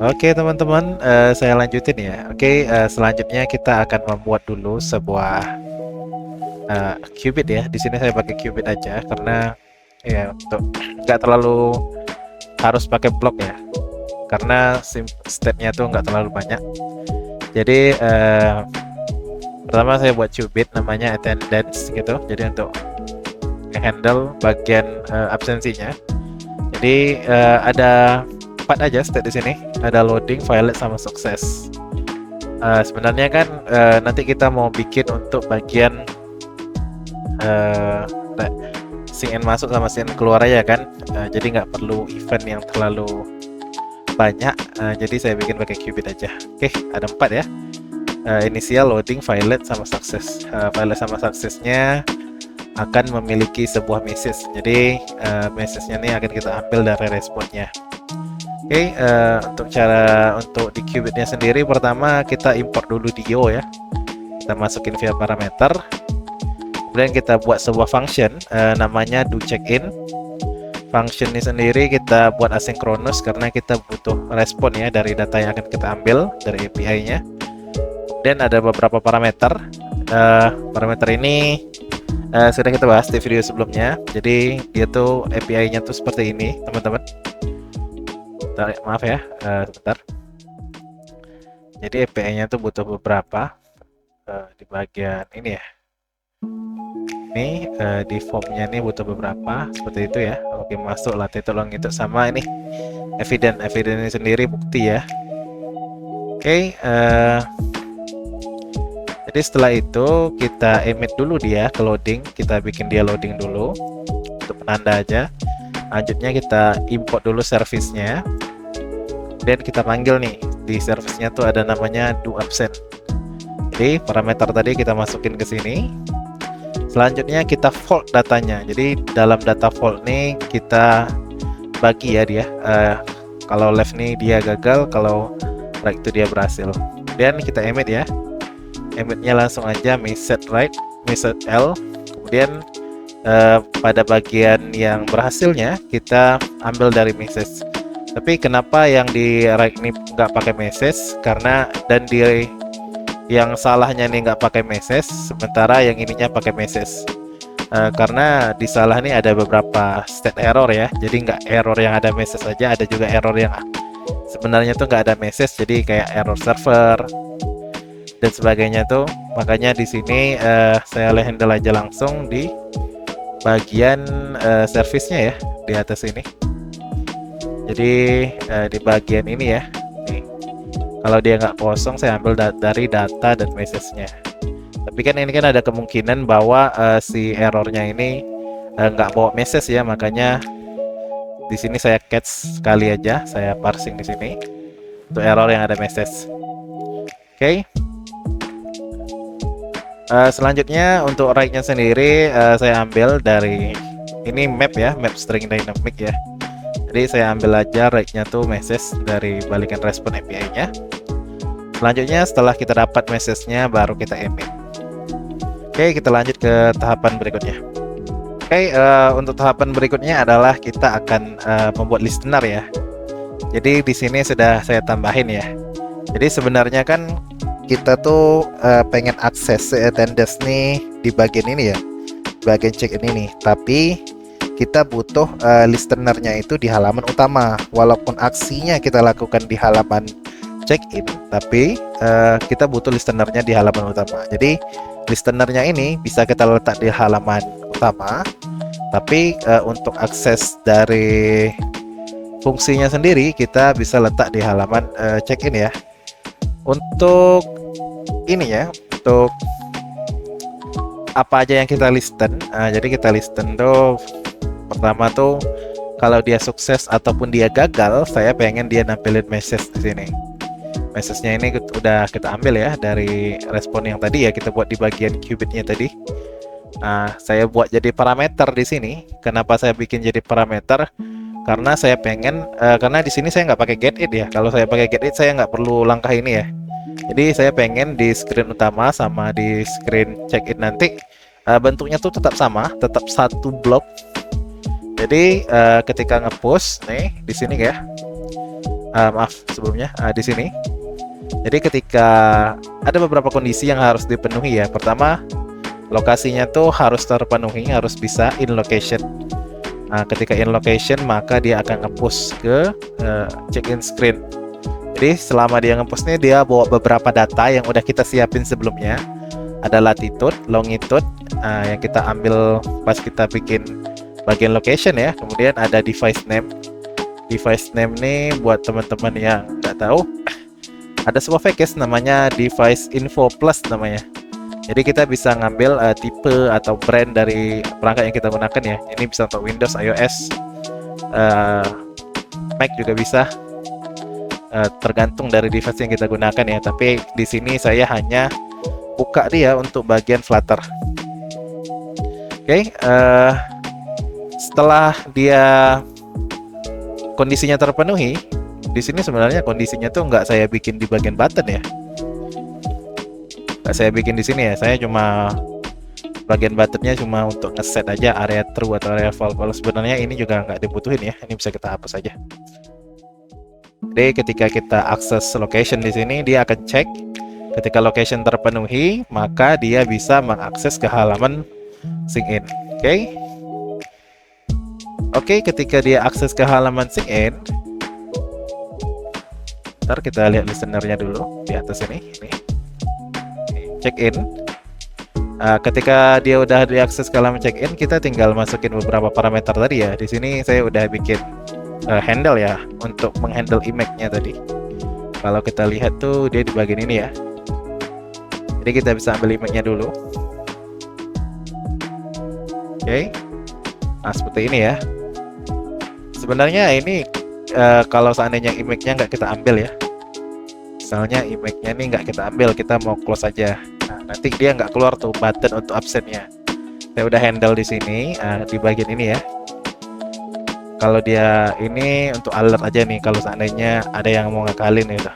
Oke teman-teman, saya lanjutin ya. Oke, selanjutnya kita akan membuat dulu sebuah qubit ya. Di sini saya pakai qubit aja karena ya untuk nggak terlalu harus pakai blok ya. Karena state-nya tuh nggak terlalu banyak. Jadi pertama saya buat qubit namanya attendance gitu. Jadi untuk handle bagian absensinya. Jadi ada 4 aja state di sini. Ada loading, violet, sama sukses. Sebenarnya kan nanti kita mau bikin untuk bagian uh, sign in masuk sama sign in keluar aja kan. Jadi nggak perlu event yang terlalu banyak. Jadi saya bikin pakai qubit aja. Oke, ada 4 ya. Initial, loading, violet, sama sukses. Violet sama suksesnya akan memiliki sebuah message. Jadi message-nya ini akan kita ambil dari responnya. Oke, untuk cara untuk di qubitnya sendiri, pertama kita import dulu dio ya. Kita masukin via parameter. Kemudian kita buat sebuah function namanya do check in. Function ini sendiri kita buat asynchronous karena kita butuh respon ya dari data yang akan kita ambil dari API-nya. Dan ada beberapa parameter. Parameter ini sudah kita bahas di video sebelumnya. Jadi dia tuh API-nya tuh seperti ini, teman-teman. Maaf ya, sebentar. Jadi API-nya tuh butuh beberapa di bagian ini ya. Ini di formnya ini butuh beberapa seperti itu ya. Oke, masuk latih tolong itu sama ini evidence ini sendiri bukti ya. Oke, jadi setelah itu kita emit dulu dia ke loading. Kita bikin dia loading dulu untuk penanda aja. Lanjutnya kita import dulu service-nya. Dan kita panggil nih di service-nya tuh ada namanya do absent. Jadi parameter tadi kita masukin ke sini. Selanjutnya kita fold datanya. Jadi dalam data fold nih kita bagi ya dia. Kalau left nih dia gagal, kalau right itu dia berhasil. Dan kita emit ya. Emitnya langsung aja message right, message L. Kemudian pada bagian yang berhasilnya kita ambil dari message. Tapi kenapa yang di right ini nggak pakai message? Karena dan di yang salahnya nih nggak pakai message, sementara yang ininya pakai message. Karena di salah ini ada beberapa state error ya. Jadi nggak error yang ada message saja, ada juga error yang sebenarnya tuh nggak ada message. Jadi kayak error server dan sebagainya tuh. Makanya di sini saya handle aja langsung di bagian service-nya ya di atas ini. Jadi di bagian ini ya, nih, kalau dia nggak kosong saya ambil dari data dan message-nya. Tapi kan ini kan ada kemungkinan bahwa si errornya ini nggak bawa message ya, makanya di sini saya catch sekali aja, saya parsing di sini untuk error yang ada message. Oke. Selanjutnya untuk write-nya sendiri saya ambil dari ini map ya, map string dynamic ya. Jadi saya ambil aja write-nya tuh message dari balikan respon API-nya. Selanjutnya setelah kita dapat message-nya baru kita emit. Oke, kita lanjut ke tahapan berikutnya. Oke, untuk tahapan berikutnya adalah kita akan membuat listener ya. Jadi di sini sudah saya tambahin ya. Jadi sebenarnya kan kita tuh pengen akses attendance nih di bagian ini ya, bagian check-in ini. Tapi kita butuh listenernya itu di halaman utama. Walaupun aksinya kita lakukan di halaman check-in, tapi kita butuh listenernya di halaman utama. Jadi listenernya ini bisa kita letak di halaman utama, tapi untuk akses dari fungsinya sendiri kita bisa letak di halaman check-in ya. Untuk ini ya, untuk apa aja yang kita listen. Jadi kita listen tuh pertama tuh kalau dia sukses ataupun dia gagal, saya pengen dia nampilin message di sini. Message-nya ini udah kita ambil ya dari respon yang tadi ya, kita buat di bagian qubitnya tadi. Saya buat jadi parameter di sini. Kenapa saya bikin jadi parameter? Karena saya pengen karena di sini saya nggak pakai get it ya. Kalau saya pakai get it saya nggak perlu langkah ini ya. Jadi saya pengen di screen utama sama di screen check in nanti bentuknya tuh tetap sama, tetap satu blok. Jadi ketika ngepost nih di sini ya, Maaf sebelumnya di sini. Jadi ketika ada beberapa kondisi yang harus dipenuhi ya. Pertama, lokasinya tuh harus terpenuhi, harus bisa in location. Ketika in location maka dia akan nge-push ke check-in screen. Jadi selama dia nge-push nih, dia bawa beberapa data yang udah kita siapin sebelumnya. Ada latitude, longitude yang kita ambil pas kita bikin bagian location ya. Kemudian ada device name. Device name nih buat teman-teman yang nggak tahu, ada sebuah package namanya device info plus namanya. Jadi kita bisa ngambil tipe atau brand dari perangkat yang kita gunakan ya. Ini bisa untuk Windows, iOS, Mac juga bisa, tergantung dari device yang kita gunakan ya. Tapi di sini saya hanya buka dia untuk bagian Flutter. Oke, setelah dia kondisinya terpenuhi, di sini sebenarnya kondisinya tuh nggak saya bikin di bagian button ya. Nggak saya bikin di sini ya. Saya cuma bagian buttonnya cuma untuk ngeset aja area true atau area false. Kalau sebenarnya ini juga nggak dibutuhin ya. Ini bisa kita hapus aja. Jadi ketika kita akses location di sini, dia akan cek. Ketika location terpenuhi, maka dia bisa mengakses ke halaman sign in. Oke, ketika dia akses ke halaman sign in, ntar kita lihat listenernya dulu di atas ini check in. Ketika dia udah diakses ke halaman check in, kita tinggal masukin beberapa parameter tadi ya. Di sini saya udah bikin handle ya untuk menghandle image-nya tadi. Kalau kita lihat tuh dia di bagian ini ya. Jadi kita bisa ambil image-nya dulu. Nah seperti ini ya. Sebenarnya ini kalau seandainya image-nya nggak kita ambil ya, misalnya image-nya nih nggak kita ambil, kita mau close aja. Nah, nanti dia nggak keluar tuh button untuk absennya. Saya udah handle di sini di bagian ini ya. Kalau dia ini untuk alert aja nih kalau seandainya ada yang mau ngakalin gitu.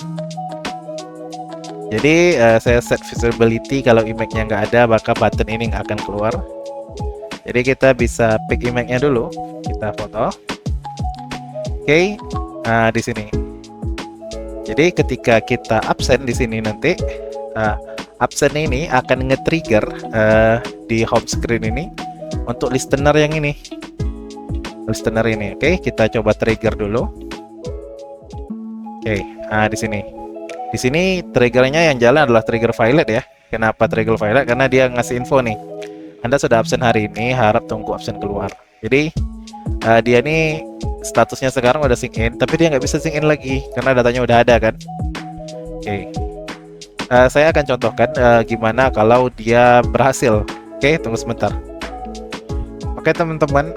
Jadi saya set visibility, kalau image-nya nggak ada maka button ini nggak akan keluar. Jadi kita bisa pick image-nya dulu, kita foto. Di sini. Jadi ketika kita absen di sini nanti, absen ini akan nge-trigger di home screen ini untuk listener yang ini. Listener ini. Kita coba trigger dulu. Di sini. Di sini triggernya yang jalan adalah trigger violet ya. Kenapa trigger violet? Karena dia ngasih info nih. Anda sudah absen hari ini, harap tunggu absen keluar. Jadi dia nih statusnya sekarang udah sync in, tapi dia nggak bisa sync in lagi karena datanya udah ada kan. Saya akan contohkan gimana kalau dia berhasil. Tunggu sebentar. Teman-teman,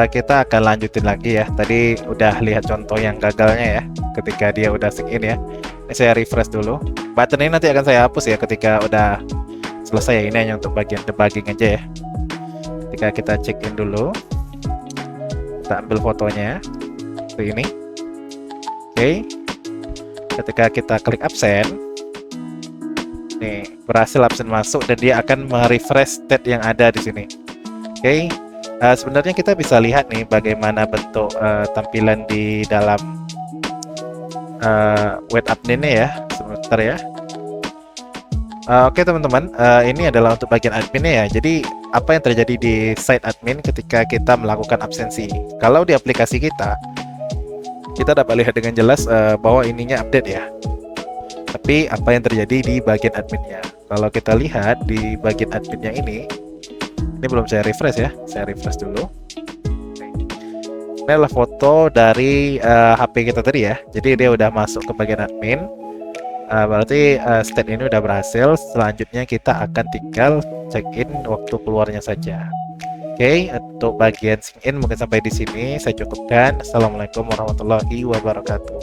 kita akan lanjutin lagi ya. Tadi udah lihat contoh yang gagalnya ya, ketika dia udah sync in ya. Ini saya refresh dulu. Button ini nanti akan saya hapus ya ketika udah selesai ya. Ini hanya untuk bagian debugging aja ya. Ketika kita check in dulu, kita ambil fotonya seperti ini. Ketika kita klik absen, nih berhasil absen masuk dan dia akan merefresh state yang ada di sini. Sebenarnya kita bisa lihat nih bagaimana bentuk tampilan di dalam web admin-nya ya. Sebentar ya. Teman-teman, ini adalah untuk bagian adminnya ya. Jadi apa yang terjadi di site admin ketika kita melakukan absensi? Kalau di aplikasi kita dapat lihat dengan jelas bahwa ininya update ya. Tapi apa yang terjadi di bagian adminnya? Kalau kita lihat di bagian adminnya ini belum saya refresh ya. Saya refresh dulu. Ini adalah foto dari HP kita tadi ya. Jadi dia udah masuk ke bagian admin. Berarti state ini udah berhasil. Selanjutnya kita akan tinggal check in waktu keluarnya saja. Untuk bagian sign in mungkin sampai di sini saya cukupkan. Assalamualaikum warahmatullahi wabarakatuh.